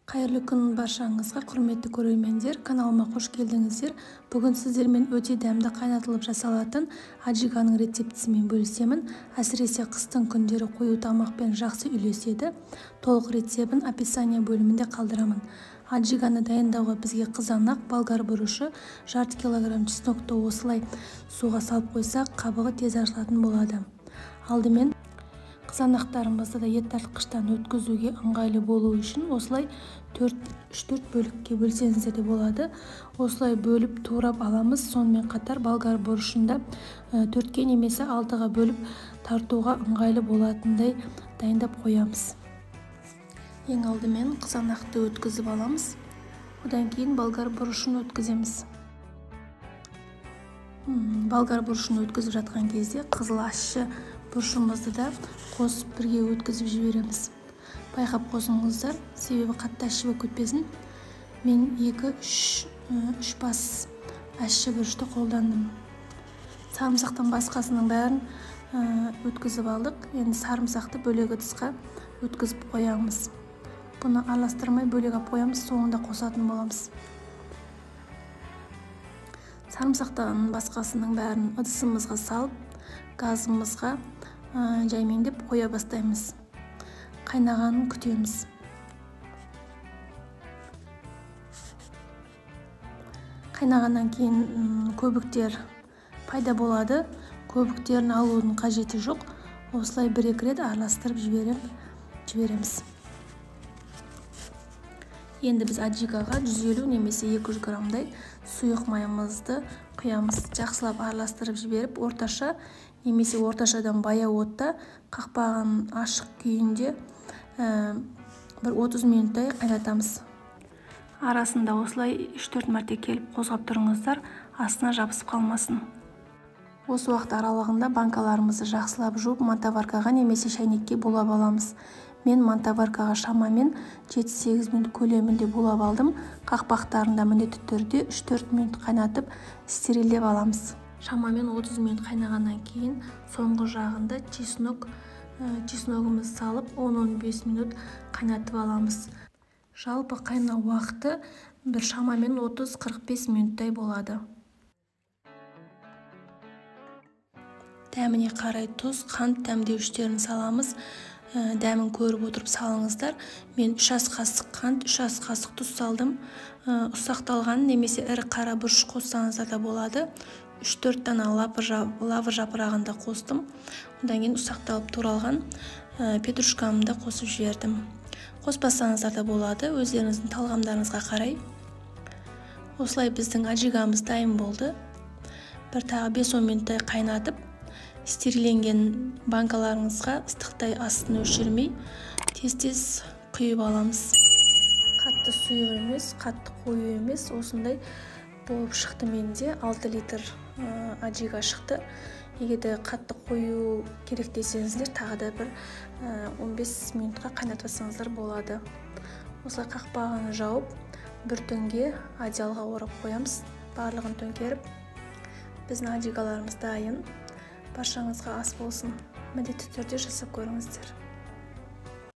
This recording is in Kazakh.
Қайырлы күн баршаңызға, құрметті көрермендер, каналыма қош келдіңіздер. Бүгін сіздермен өте дәмді қайнатылып жасалатын аджиганың рецептісімен бөлісемін. Әсіресе қыстың күндері қою тамақпен жақсы үйлеседі. Толық рецебін описание бөлімінде қалдырамын. Аджиганы дайындауға бізге қызанақ, болгар бұрышы, жарты килограмм чеснокты осылай суға салып қойсақ, қабығы тез ашылатын болады. Алдымен қызанақтарымызды да ет тартқыштан өткізуге ыңғайлы болу үшін осылай 3-4 бөлікке бөлсеңіздер де болады. Осылай бөліп турап аламыз. Сонымен қатар болгар бұрышында 4-ке немесе 6-ға бөліп тартуға ыңғайлы болатындай дайындап қоямыз. Ең алдымен қызанақты өткізіп аламыз. Одан кейін болгар бұрышын өткіземіз. Болгар бұрышын өткізіп жатқан кезде қызыл ащы бұрышымызды да қосып бірге өткізіп жібереміз. Байқап қосыңыздар, себебі қатты ащы болып кетпесін. Мен 2-3 бас ащы бұрышты қолдандым. Сарымсақтан басқасының бәрін өткізіп алдық. Енді сарымсақты бөлек ыдысқа өткізіп қоямыз. Бұны араластырмай бөлек алып қоямыз, соңында қосатын боламыз. Сарымсақтан басқасының бәрін ыдысымызға салып, газымызға жаймендеп қоя бастаймыз. Қайнағанын күтеміз. Қайнағаннан кейін көбіктер пайда болады. Көбіктерін алудың қажеті жоқ. Осылай 1-2 рет араластырып жібереміз. Енді біз аджигаға 150 немесе 200 граммдай сұйық майымызды құямыз. Жақсылап араластырып жіберіп, орташа немесе орташадан баяу отта қақпағын ашық күйінде бір 30 минуттай қайнатамыз. Арасында осылай 3-4 мәрте келіп қозғап тұрыңыздар, астына жабысып қалмасын. Осы уақыт аралығында банкаларымызды жақсылап жуып, мантаваркаға немесе шайнекке булап аламыз. Мен мантаваркаға шамамен 7-8 минут көлемінде булап алдым. Қақпақтарында міндетті түрде 3-4 минут қайнатып, стерилдеп аламыз. Шамамен 30 минут қайнағаннан кейін соңғы жағында чесногымызды салып 10-15 минут қайнатып аламыз. Жалпы қайнау уақыты бір шамамен 30-45 минуттай болады. Дәміне қарай тұз, қант дәмдеуіштерін саламыз. Дәмін көріп отырып салыңыздар. Мен 3 ас қасық қант, 3 ас қасық тұз салдым. Ұсақталған немесе ірі қара бұрыш қоссаңыздар да болады. 3-4 дана лавр жапырағында қостым. Одан кейін ұсақталып туралған петрушкамды қосып жібердім. Қоспасаңыздар да болады, өздеріңіздің талғамдарыңызға қарай. Осылай біздің аджигамыз дайын болды. Бір тағы 5-10 минуттай қайнатып, стериленген банкаларыңызға ыстықтай астын өшірмей, тез-тез құйып аламыз. Қатты сұйық емес, қатты қою емес, осындай болып шықты. Менде 6 литр аджига шықты. Егер қатты қою керек десеңіздер, тағы да бір 15 минутқа қайнатпасаңыздар болады. Осылай қақпағын жауып, бір түнге одеялға орап қоямыз. Барлығын төңкеріп, біздің аджигаларымыз дайын. Баршаңызға ас болсын. Міндетті түрде жасап көріңіздер.